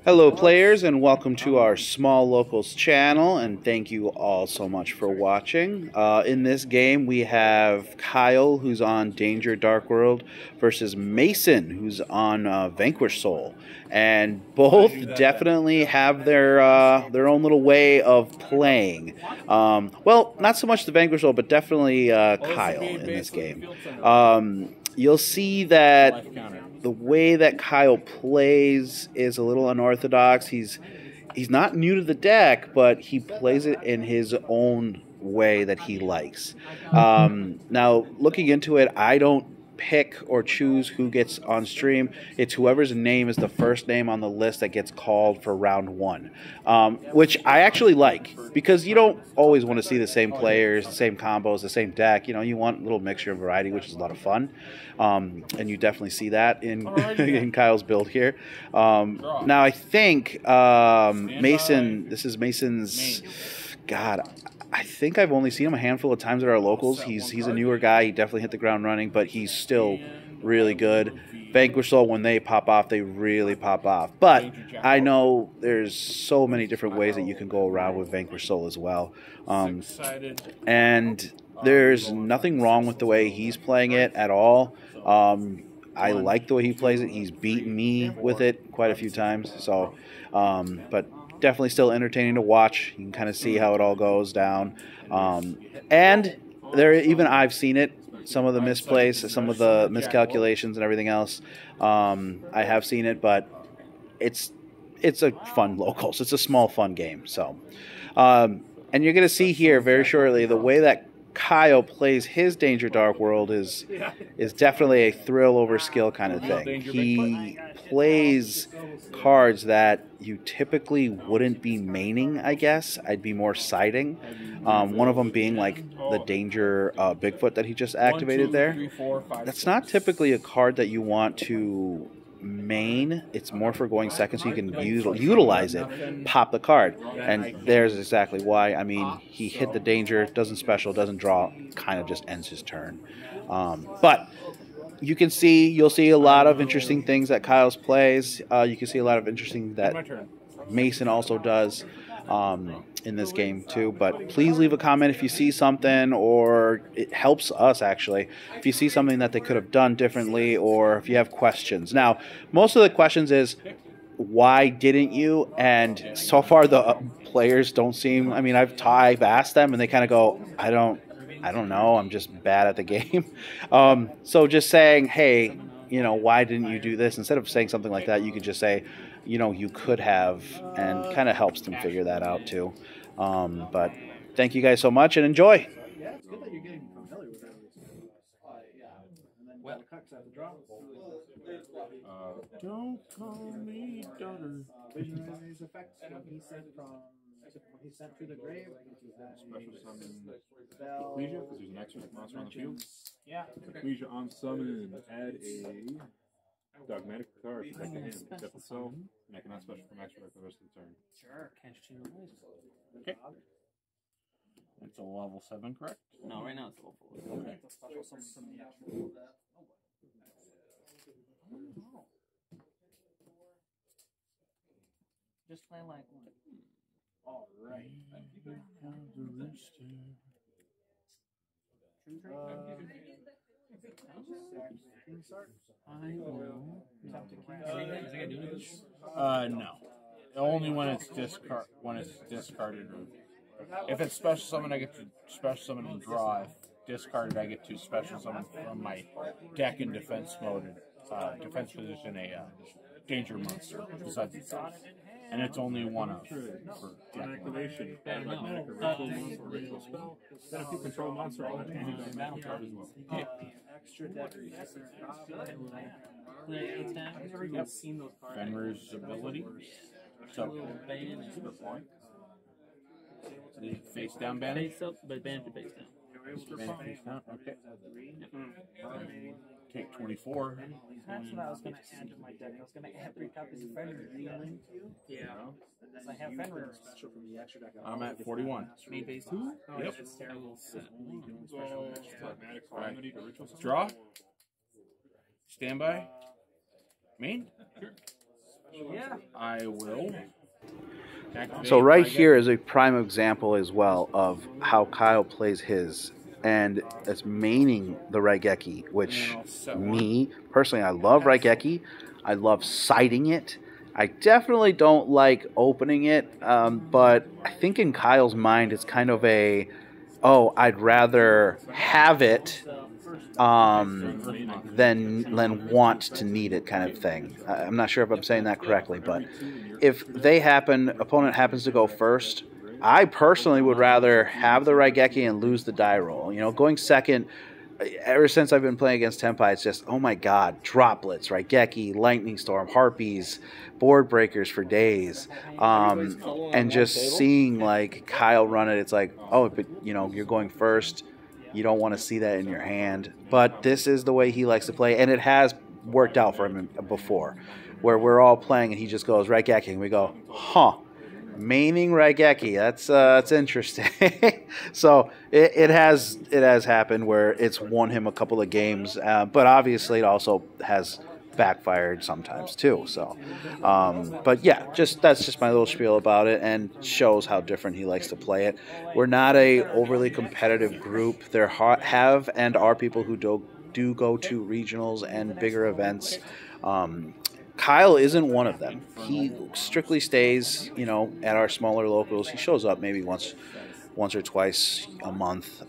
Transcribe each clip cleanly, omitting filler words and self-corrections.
Hello players, and welcome to our Small Locals channel, and thank you all so much for watching. In this game we have Kyle, who's on Danger Dark World, versus Mason, who's on Vanquished Soul, and both definitely have their own little way of playing. Well, not so much the Vanquished Soul, but definitely Kyle in this game. You'll see that the way that Kyle plays is a little unorthodox. He's not new to the deck, but he plays it in his own way that he likes. Now, looking into it, I don't pick or choose who gets on stream. It's whoever's name is the first name on the list that gets called for round one, which I actually like because you don't always want to see the same players, the same combos, the same deck. You know, you want a little mixture of variety, which is a lot of fun, and you definitely see that in in Kyle's build here. Now I think Mason. This is Mason's. God, I think I've only seen him a handful of times at our locals. He's a newer guy. He definitely hit the ground running, but he's still really good. Vanquish Soul, when they pop off, they really pop off. But I know there's so many different ways that you can go around with Vanquish Soul as well. And there's nothing wrong with the way he's playing it at all. I like the way he plays it. He's beaten me with it quite a few times. So, but definitely still entertaining to watch. You can kind of see how it all goes down. And even I've seen it. Some of the misplays, some of the miscalculations and everything else. I have seen it, but it's a fun locals. It's a small, fun game. So, and you're going to see here very shortly the way that Kyle plays his Danger Dark World is definitely a thrill over skill kind of thing. He plays cards that you typically wouldn't be maining, I guess. I'd be more siding. One of them being like the Danger Bigfoot that he just activated there. That's not typically a card that you want to main. It's more for going second so you can utilize it, pop the card, and there's exactly why. I mean, he hit the Danger, doesn't special, doesn't draw, kind of just ends his turn. But you'll see a lot of interesting things that Kyle's plays. You can see a lot of interesting that Mason also does in this game too. But please leave a comment if you see something, or it helps us actually if you see something that they could have done differently, or if you have questions. Now, most of the questions is why didn't you? And so far the players don't seem. I mean, I've asked them, and they kind of go, I don't know. I'm just bad at the game. So just saying, hey, why didn't you do this? Instead of saying something like that, you could just say, you could have, and kind of helps them figure that out too. But thank you guys so much, and enjoy. Yeah, it's good that you're getting familiar with Don't call me daughter. His effects when he sent to the grave. Special summon Ecclesia, because there's an extra monster on the field. Yeah. Ecclesia on summon. Add a dogmatic card to the hand. Except itself, and I cannot special from extra for the rest of the turn. Sure. Can't change the voice. Okay. It's a level 7, correct? No, right now it's level 4. Okay. Special summon from the extra. Just play like one. All right. No. Only when it's discarded. If it's special summon, I get to special summon and draw. If discarded, I get to special summon from my deck in defense mode, defense position, a danger monster besides itself. And it's only one of. For activation, add magnetic or ritual monster or ritual spell. Then if you control monster, I'll change it to battle card as well. Extra deck. I've never even seen those cards. Fenrir's ability. So, the face down banish. Face up, but banish to face down. Face down, okay. Take 24. That's what I was going to add to my deck. I was going to add 3 copies of Fenrir. Yeah. I have Fenrir special from the extra deck. I'm at 41. Me base 2? Yep. It's terrible. Right. Draw. Standby. Main. Sure. I will. So right Activate here is a prime example as well of how Kyle plays his, and it's maining the Raigeki, which And I'll set me personally, I love Raigeki. I love siding it. I definitely don't like opening it, but I think in Kyle's mind it's kind of a, oh, I'd rather have it than want to need it kind of thing. I'm not sure if I'm saying that correctly, but if opponent happens to go first, I personally would rather have the Raigeki and lose the die roll. You know, going second, ever since I've been playing against Tenpai, it's just, oh my god, droplets, Raigeki, Lightning Storm, Harpies, board breakers for days. And just seeing like Kyle run it, it's like, oh, but you know, you're going first. You don't want to see that in your hand. But this is the way he likes to play, and it has worked out for him before, where we're all playing and he just goes Raigeki, and we go, huh. Maining Raigeki, that's interesting. So it has happened where it's won him a couple of games, but obviously it also has backfired sometimes too. So, but yeah, that's just my little spiel about it, and shows how different he likes to play it. We're not a overly competitive group. There have and are people who do go to regionals and bigger events. Kyle isn't one of them. He strictly stays, you know, at our smaller locals. He shows up maybe once or twice a month.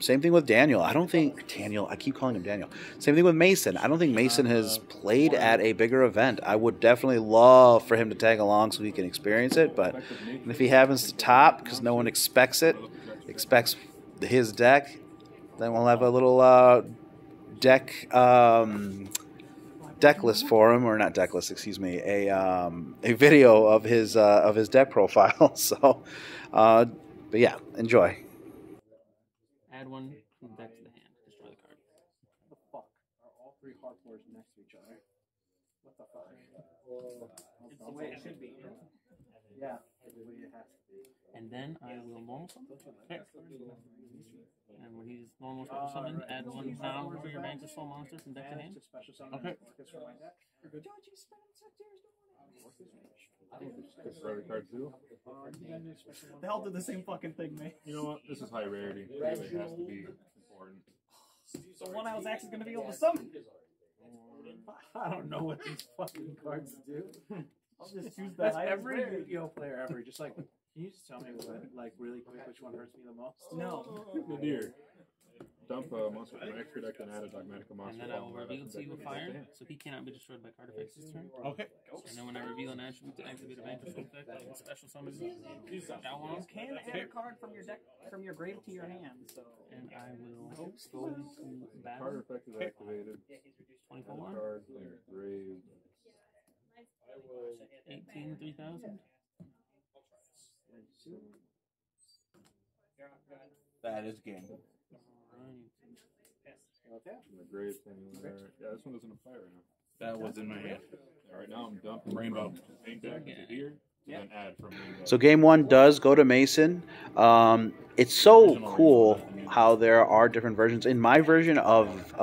Same thing with Daniel. I don't think Daniel. I keep calling him Daniel. Same thing with Mason. I don't think Mason has played at a bigger event. I would definitely love for him to tag along so he can experience it. But if he happens to top, because no one expects his deck, then we'll have a little deck. Deck list for him, or not deck list, excuse me, a video of his deck profile. So, but yeah, enjoy. Add one from deck to the hand. Destroy the card. What the fuck? Are all three hard floors next to each other? What the fuck? It's the way it should be. Yeah, it's the way it has to be. And then I will normal summon. Okay. And when he's normal summon, add one power for your Vanquished soul monster from deck to hand. Special summon. Okay. Marcus for my deck. You're good. Don't you spend it 6 years Credit card too. They all did the same fucking thing, man. You know what? This is high rarity. It really has to be important. So one I was actually gonna be able to summon. I don't know what these fucking cards do. I'll just choose that. That's every Yu-Gi-Oh player ever. Just like, can you just tell me what, like, really quick, which one hurts me the most? No. Good dear. Dump a monster from extra deck and add a Dogmatica monster. And then I will reveal to you a fire, so he cannot be destroyed by card effects this turn. Okay. And then when I reveal an attribute to activate a Vanquished effect, I will special summon You can add a card from your deck, from your grave to your hand. So. and I will go to Card battle. effect is activated. 24. Card from your grave. 18, 3000. That is game. From the grave anywhere. Yeah, this one doesn't apply right now. That was in my hand. All right, now I'm dumping Rainbow. from main deck to here. And then add from main deck. So game one does go to Mason. It's so cool how there are different versions. In my version of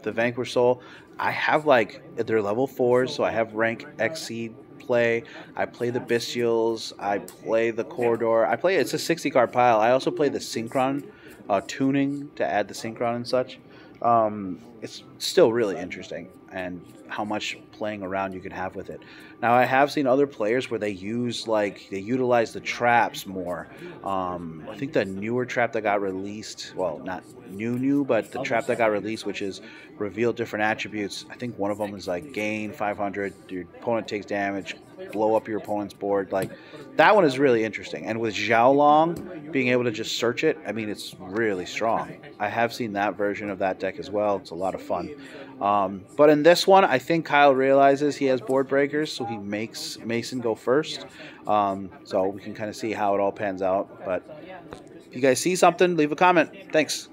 the Vanquished Soul, I have like they're level 4s, so I have rank Exceed play. I play the Bestials. I play the Corridor. It's a 60 card pile. I also play the Synchron tuning to add the Synchron and such. It's still really interesting, and how much playing around you can have with it. Now, I have seen other players where they utilize the traps more. I think the newer trap that got released, well, not new, but the trap that got released, which is reveal different attributes. I think one of them is like gain 500, your opponent takes damage, blow up your opponent's board. Like, that one is really interesting. And with Xiaolong being able to just search it, I mean, it's really strong. I have seen that version of that deck as well. It's a lot of fun. But in this one, I think Kyle realizes he has board breakers, so he makes Mason go first. So we can kind of see how it all pans out. But if you guys see something, leave a comment. Thanks.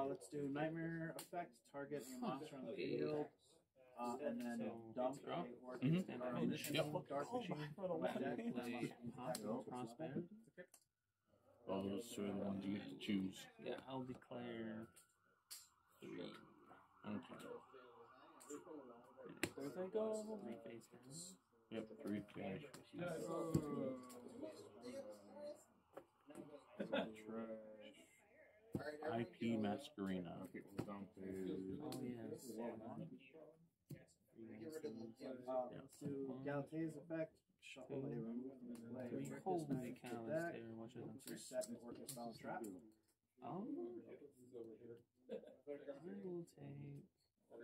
Let's do Nightmare Effect. Target your monster on the field. And then dump a Dark Machine for the deck. Prosperity. All those are the ones you get to choose. Yeah, I'll declare 3. Okay. There they go. Three face down. Yep, 3 cash. IP Mascarina. Okay, we're down to Oh, yes. Let's do Galatea's effect. Shuffle a remove from the play. Holy cow, is there much of them? Set an Orcus Bound Trap. Oh. I will take.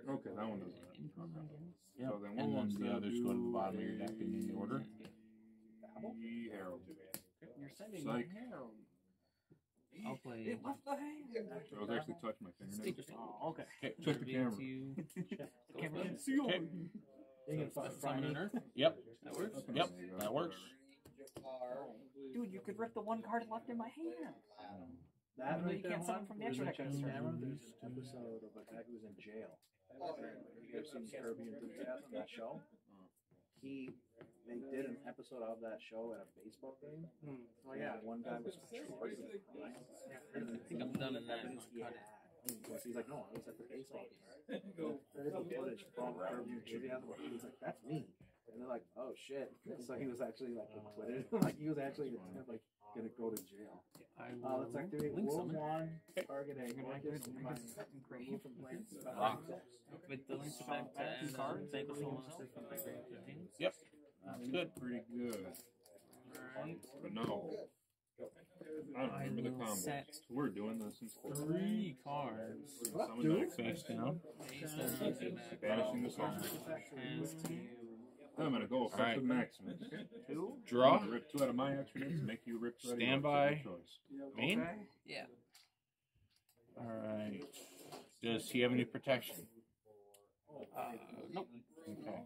okay, that one doesn't matter. Income, I guess. Yep. So then And then wants the to others go to the bottom of your deck in any order. The Herald. You're sending Psych. Herald. I'll play. It left the hand. I was actually touching my fingernails. Oh, okay. Okay, Check the camera. You can fucking Summon an Earth. Yep, That works. yep, that works. Dude, you could rip the one card left in my hand. That Even though right you there, can't summon Juan, from the was extra like deck on extra. camera. There's an episode of a guy who was in jail. You guys seen Kirby Enthusiasm, that show? They did an episode of that show at a baseball game. Oh yeah. And one guy was charged with crime. I think I'm done in that. Evidence he Cut had. it. Because he's like, no, I was at the baseball game. There's the footage from Kirby Enthusiasm. He's like, that's me. And they're like, oh shit. So he was actually like acquitted. Like he was actually like gonna go to jail. I will Let's activate link World summon. One, target a Orcus, remove from play. With the link effect to add cards, Vanquished monster from my grave to hand. Yep, that's good. Pretty good. Alright. But no. I don't remember the will combo. set We're doing this in 3 cards. Summon back. Face down. Face down to back. Banishing the sorcerer. Hands to you. I'm gonna go effective Maximus. Draw. I'm gonna rip 2 out of my extra names and make you rip 2 out of your Standby. extra choice. Main? Yeah. Alright. Does he have any protection? Nope. Okay.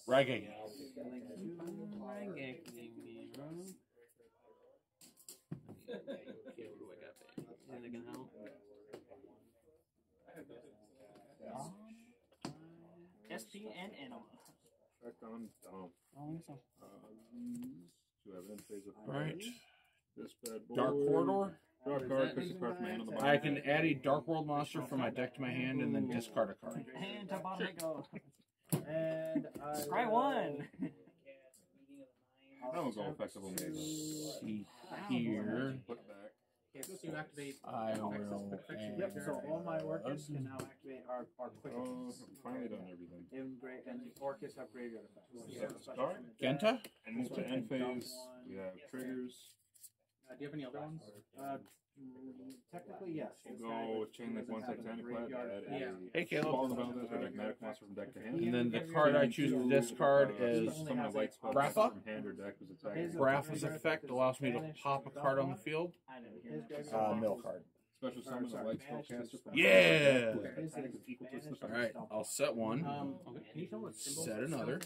Ragging. Okay, what do I got there? Anything out? SP and Anima. Effect on dump. I don't think so. 2 evidence phase of Alright. This bad boy. Dark Corridor. Draw a card, push a card from my hand on the bottom. I can add a Dark World monster from my deck to my hand and then discard a card. And to bottom I go. And I Try one. That was all effective on me. See here. Put it back. so you activate. I will Yep. So all my Orcus add can now activate our quick. Oh, I've finally done everything. And Orcus have graveyard effects. Start. Genta. And move to end phase. We have triggers. Do you have any other ones? Technically, yes. We'll go with Chain Link 1 Titanic Plat. Add Hey, a Caleb. ball in the boundless or Magnetic Monster from deck to hand. And then the card I choose to discard is Summon a light spell Grapha. from hand or deck was attacking. Grapha's effect allows me to pop a card on the field. I didn't hear that. Middle card. Special summon a light spell caster from Yeah! Attack is equal to its defense. Alright, I'll set one. Can you tell what Set another.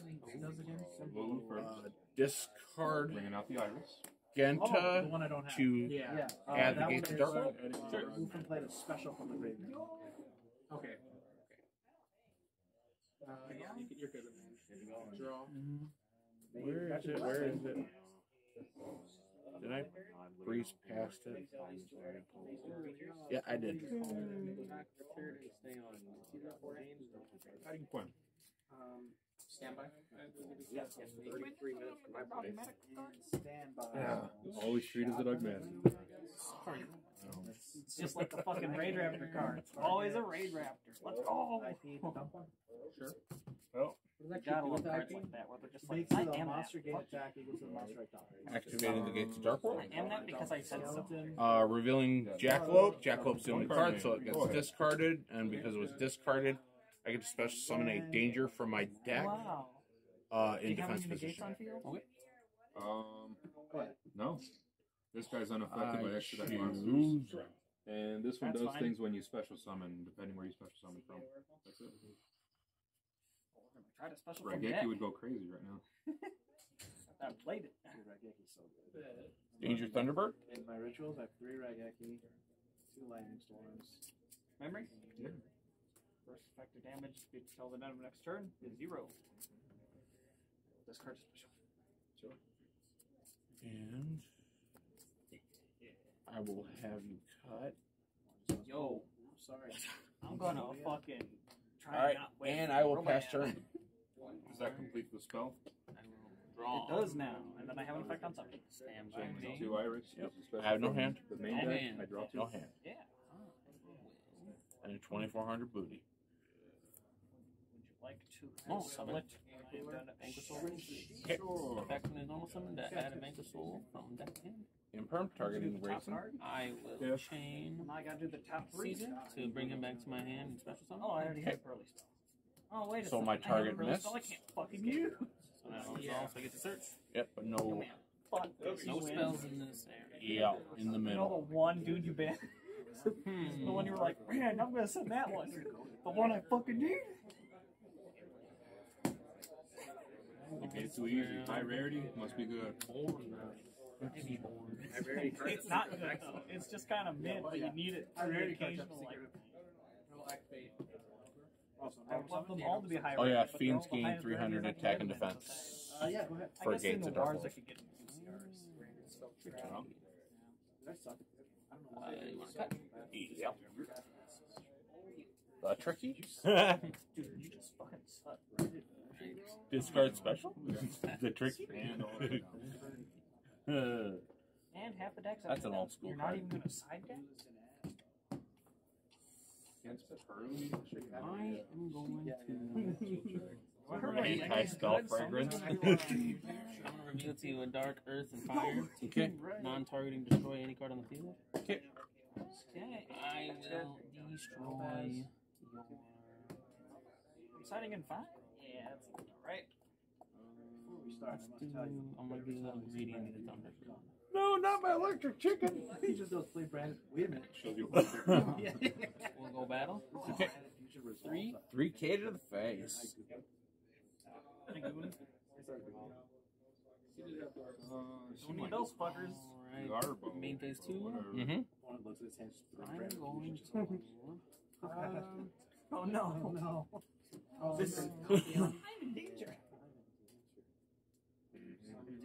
Blue first. Discard Bringing out the iris. The Genta one I don't have. to Yeah. add the that Gates one of Dark is, World. Move from play to special from the graveyard. Okay. Yeah, you're good. Draw. Where is it? Where is it? Did I breeze past it? Yeah, I did. Hiding point. Standby. Yes. 33 minutes for my body. Stand by. Yeah. Always treat as a dog man. It's just like the fucking Raid Raptor card. It's always a Raid Raptor. Let's go. IP dump one. Sure. Well, Gotta love cards like that where they're just like, Makes I the am monster that. gain Fuck attack equals to the monster attack. Activating the Gates of Dark World. I am that because I said so. Revealing Jackalope. Jackalope's the only card, so it gets discarded. And because it was discarded, I get to special summon a danger from my deck Wow. Do in you have defense any negates on position. field? no. This guy's unaffected by extra deck choose- monsters. And this one That's does fine. things when you special summon, depending where you special summon from. That's it. Try to special from deck. Raigeki would go crazy right now. I played it. Dude, Raigeki's so good. Danger Thunderbird. In my rituals, I have 3 Raigeki, 2 Lightning Storms. Memory? Yeah. First effective damage until the end of next turn is 0. This card is special. Sure. And I will have you cut. Yo, I'm sorry. I'm gonna fucking try All right, not wait and for I will real pass bad. turn. Does that complete the spell? I will draw. It does now, and then I have an effect on something. Stand by Change me. to Irish. Yep. use a special I have no from hand. The main No deck. hand. I draw 2. No hand. Yeah. And a 2,400 booty. Would you like to Oh, select Vanquished soul. Effect when it's normal summon that add a Vanquished soul from deck to hand. Imperm, targeting top Grayson. card? I will Yes. chain Now I gotta do the top 3. Caesar to bring him back to my hand and special summon. Oh, I already had a Pearly spell. Oh, wait a So second. my I have a target Pearly missed. spell, I can't fucking use. So now I'll draw, so I get to search. Yep, but no. Fuck this. No you win. spells in this area. Yeah, in the You know middle. the one dude you banned? The one you were like, man, I'm gonna send that one. The one I fucking need. Okay, it's too easy. High rarity must be good. It's not good though. It's just kind of mid, but you need it for the occasional like. I would love them all to be high. Oh yeah, rated, but Fiends they're all gain high 300 rated, attack and like defense. Yeah, go ahead. For I guess in gates the of Dark wars I World. could get them CCRs. That sucked. I don't know why. You want to cut? Yep. Tricky? Dude, you just fucking suck. Discard special? The tricky? And all that. And half the decks. That's an old school You're not card. even gonna side deck. Against the Pearly. I am going to. Anti-spell fragrance. I'm going to reveal to you a Dark Earth and Fire. Okay. Non-targeting, destroy any card on the field. Okay. Okay. I will destroy your. Siding in 5? Yeah, that's alright. Let's do. I'm going to do a little greedy and need a thunder. No, not my electric chicken. He just goes play Brandon. Wait a minute. Shows you. We'll go battle. Okay. You should resolve that. 3K to the face. Don't need those fuckers. Alright. Garbo. Main phase 2. Mm-hmm. One looks at his hands. Just I'm Brandon. going to. Oh no. no. Oh, This this I'm in danger.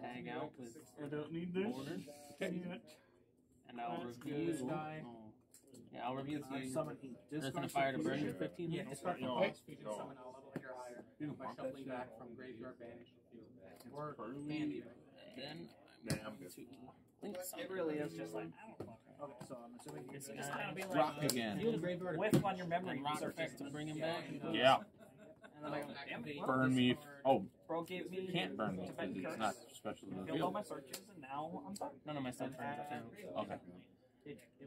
Tag out with I don't need this. border. Okay. And I'll That's review. good. Guy. Oh. Yeah, I'll review to I you. summon he Earth and Fire to burn you 15 Yeah, minutes. discard from No. boss. No. Fusion summon all level or higher by shuffling back from graveyard banish field. Or Pearly. hand even. Then Nah, I'm I'm going good. to link It something. really is just like, I don't fucking know. Okay, so I'm assuming It's he's It's gotta be like Rock again. Field of graveyard. whiff on your memory. And rock Start effect to bring him back. Yeah. And then I go, damn it. Burn me. Oh, Bro gave me can't burn me Tibetan because it's curse, not special in the killed all field. my searches, and now I'm done. None of my stuff burns. Okay.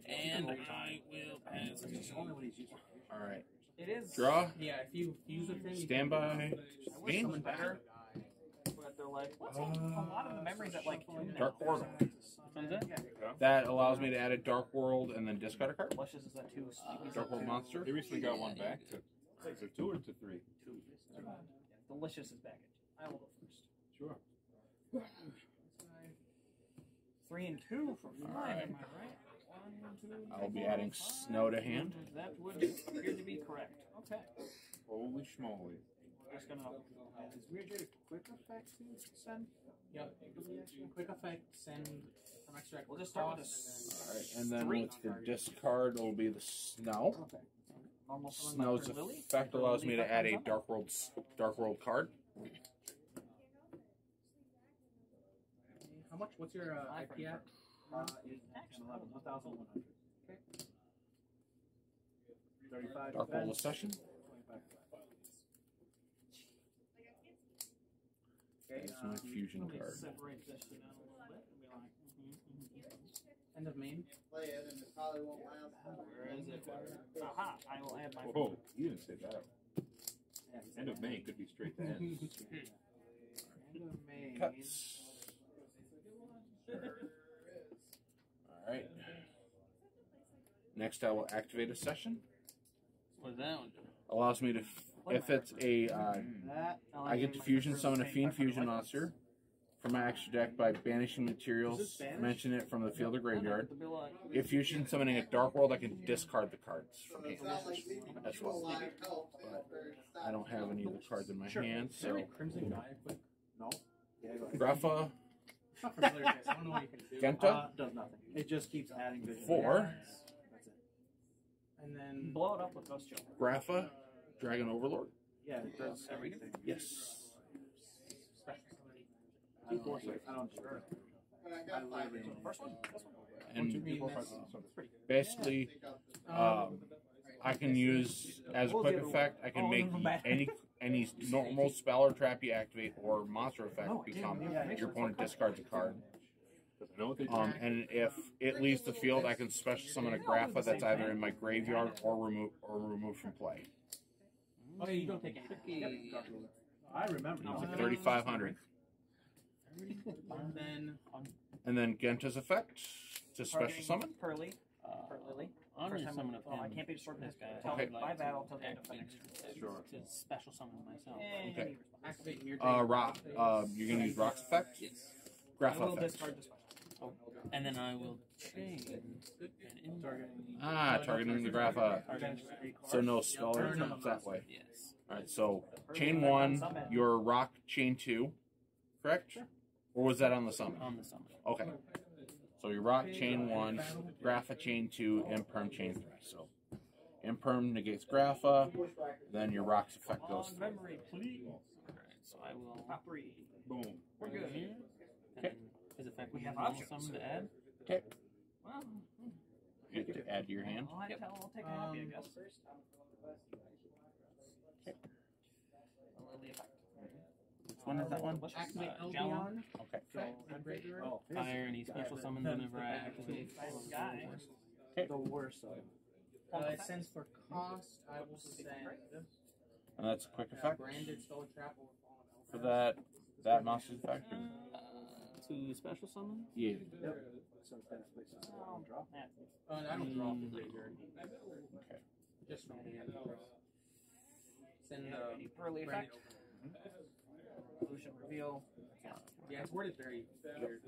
And I will pass. it's only when he's using. All right. It is. Draw. Yeah, if you use a thing, you Stand by. I wish Me. someone better. But they're like, what's a lot of the memories that like two now. Dark Portal. What's that? That allows me to add a Dark World and then discard a card. Luscious is that too. Dark World monster. They recently got one back to. Is it 2 or to 3? Delicious is back. I will go first. Sure. 3 and 2 for 5. Alright. Am I right? 1, 2, I'll be adding Snow to hand. That would appear to be correct. Okay. Holy schmoly. Just gonna. Is Weird J a quick effect to send? Yep. Quick effect, send from extract. We'll just start with cost, Alright, and then 3. with the discard will be the Snow. Okay. Normal summon Snow's Dr. Lily. effect allows me to add a Effect Dark World card. How much? What's your IP at? 11, 1,100. Okay. 35 Dark World defense. Session. 25. Okay, That's my fusion Let me card. separate this shit out a little bit and be like, End of main. where is it? Aha! I will add my. Whoa, you didn't say that. Yeah, he's End of May could be straight to end. End of May. Cuts. Alright. Next, I will activate a session. What does that one do? Allows me to, if it's a, That. I get to fusion summon a Fiend Fusion monster from my extra deck by banishing materials. Is this Spanish? Mention it from the field or graveyard. To be like, If fusion summoning a Dark World, I can discard the cards from hand as well. But I don't have any of the cards in my hand, Is there a so Crimson Guy quick? No. Yeah, go ahead. Grapha Not familiar with this. I don't know what you can do. Genta Does nothing. It just keeps adding vision. 4, That's it. And then Blow it up with Ghost Chill. Grapha Dragon Overlord. Yeah, it does everything. Yes. I don't sure. I literally only First one? This one? And basically, I can use as a quick effect. I can make any normal spell or trap you activate or monster effect become your opponent discards a card. And if it leaves the field, I can special summon a Grapha that's either in my graveyard or removed from play. Oh, you don't take it. I remember. 3,500. And then Genta's effect to special summon. Pearly. Lily. I'm going to summon a I pen. can't be destroyed This this guy. guy. Okay. By battle till the end of Activate effect. Sure. to special summon myself. Okay. Activate your Rock. You're gonna use Rock's effect. Yes. I Grapha will effect. discard this one. And then I will change and Targeting the Grapha. So no spell or trap that way. Yes. All right. So chain 1, your Rock chain 2, correct? Or was that on the summon? On the summon. Okay. So your Rock chain 1, Grapha chain 2, Imperm chain 3. So Imperm negates Grapha, then your Rock's effect goes through. Memory, please. Alright, so I will Top 3. Boom. We're good. here. Okay. His effect We we have have options. summon to add. Okay. Well, You have to add to your hand. I'll take a happy, I guess. Lily effect. Which one is that one? Activate Jalon. Okay. Oh, Fire, and he special summons whenever I activate. Guy. the worst of it. It sends for cost. I will send And that's a quick effect. branded soul trap or For that monster's effect. To special summon? Yeah. So that places on drop. I don't draw from the graveyard. Okay. Just from hand. Send the Early branded effect. Illusion reveal. Yeah, it's worded very weird.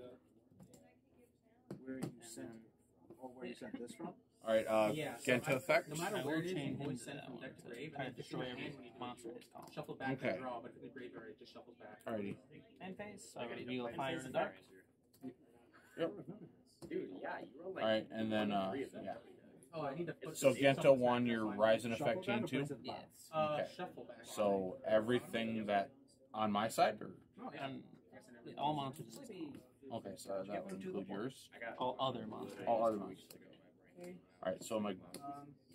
Where you sent, or where you sent this from? All right. Yeah, so Genta effect. No matter I where will it is, chain you him always to send that from one. deck to grave, Try and to if it's in destroy your every hand when you do monster it, in his column. shuffle back Okay. and draw, but if it's in the graveyard, it just shuffles back. Alrighty. End phase. So I reveal a fire in the dark. Yep. Dude, yeah, you were like. All right, and then yeah. Oh, I need to put So the Genta shuffle 1, back, your that's fine. Rise in effect chain 2. Yes. Okay. Shuffle back. So everything that on my side, or Oh, yeah. And all monsters in his column. okay, so that would include yours. All other monsters. All other ones. All right, so my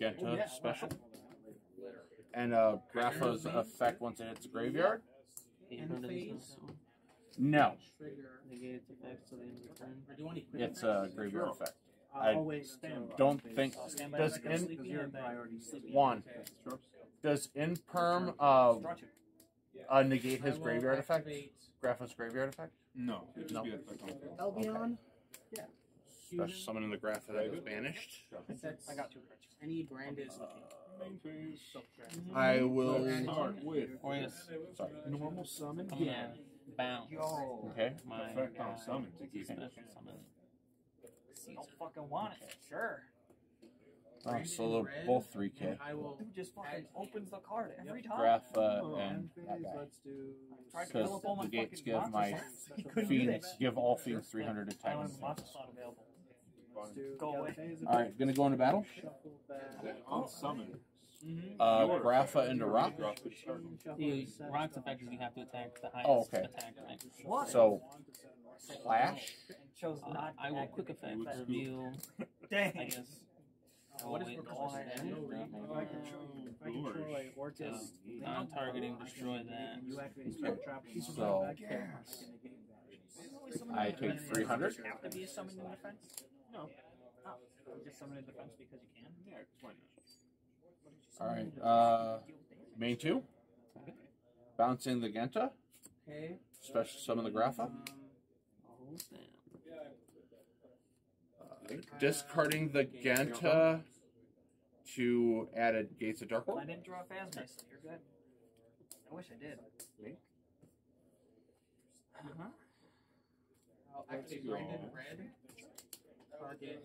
Genta special, and Grapha's effect once it hits the graveyard. No, Trigger. Negate its effects till the end of the turn. Or do you want any quick it's a effects? graveyard effect. I always stand by. Don't think Stand by does like a in sleepy Because you're and then priority sleepy. one does Imperm draw 2. negate his I will graveyard effect? activate Grapha's graveyard effect? No, it'd just No. be that effect on the field. Albion. Special summoning the Grapha that was banished. Sets I got 2 cards. any branded I will. Start with Or yes, Sorry. normal summon. I'm gonna bounce Yo. Okay. my Effect on summon. special summon. You don't fucking want it. Sure. Oh, so they're both 3K. I will Dude just fucking opens the card every time. Grapha and that guy. Let's do. Tried to Because fill up all my the gates fucking give monster my slots. He couldn't do fiends that. give all fiends 300 I don't attack. have a monster slot available. Let's do Go away. All right, gonna go into battle. Shuffle back. Then on summon. Grapha into Rock. Drop to the start. The Rock's effect is you have to attack the highest Oh, okay. attack rank. What? So Flash. Chose not. I will quick effect reveal. I Dang. guess. I will What is wait for until cost? it's No done. reason. If I control a Orcus, Non-targeting, destroy that. you activate spell trap. So- I can negate that. I take 300. Have to be a summon in defense? No. Oh, you just summon in defense because you can? Yeah, why not? All right. Main 2. Bouncing the Genta. Okay. Special summon the Grapha. Oh, snap. Discarding the Genta to add a Gates of Dark I World. didn't draw a Phasma, so you're good. I wish I did. Uh-huh. I'll activate branded red. Target.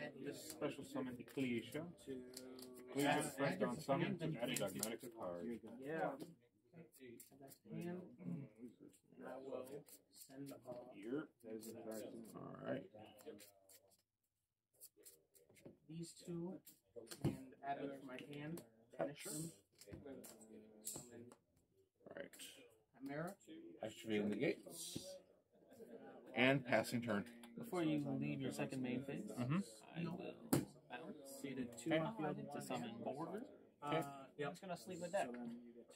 Add this Special summon Ecclesia. To. Please effect on summon to add a dogmatic card. Yeah. hand. I will send Here. That is in fact. All right. these two and add them to my hand. Alright. Activating the gates. And passing turn. Before you leave your second main phase, I will bounce to summon Border. Okay. Yeah, I'm just gonna sleep with that.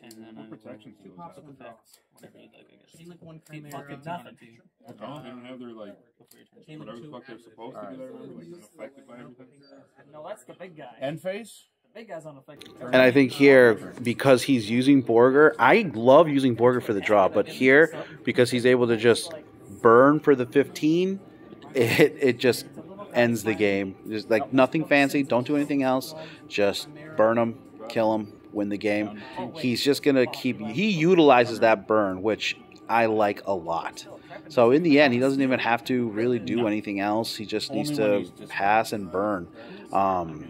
And then I protection will too. pop effects, whatever you'd like, I guess. Chain link one Keep Chimera. fucking Nothing. Oh, they don't have their, like, Before your turn. Chain link whatever the two. fuck they're supposed to do there, remember? Like, unaffected by everything. No, that's the big guy. End phase. The big guy's unaffected. And I think here, because he's using Borger, I love using Borger for the draw, but here, because he's able to just burn for the 15, it just ends the game. Just like nothing fancy, don't do anything else, just burn him, kill him, win the game. He's just going to keep, he utilizes that burn, which I like a lot. So in the end, he doesn't even have to really do anything else. He just needs to pass and burn,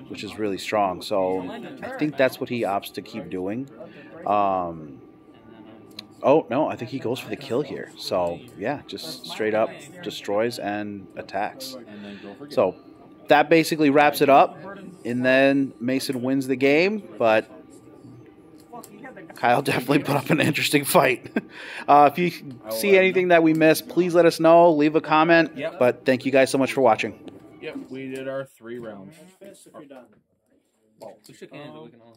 which is really strong. So I think that's what he opts to keep doing. Oh, no, I think he goes for the kill here. So, yeah, just straight up destroys and attacks. So that basically wraps it up. And then Mason wins the game, but Kyle definitely put up an interesting fight. If you see anything that we missed, please let us know. Leave a comment. But thank you guys so much for watching. Yep, we did our 3 rounds. We shook hands, but we can all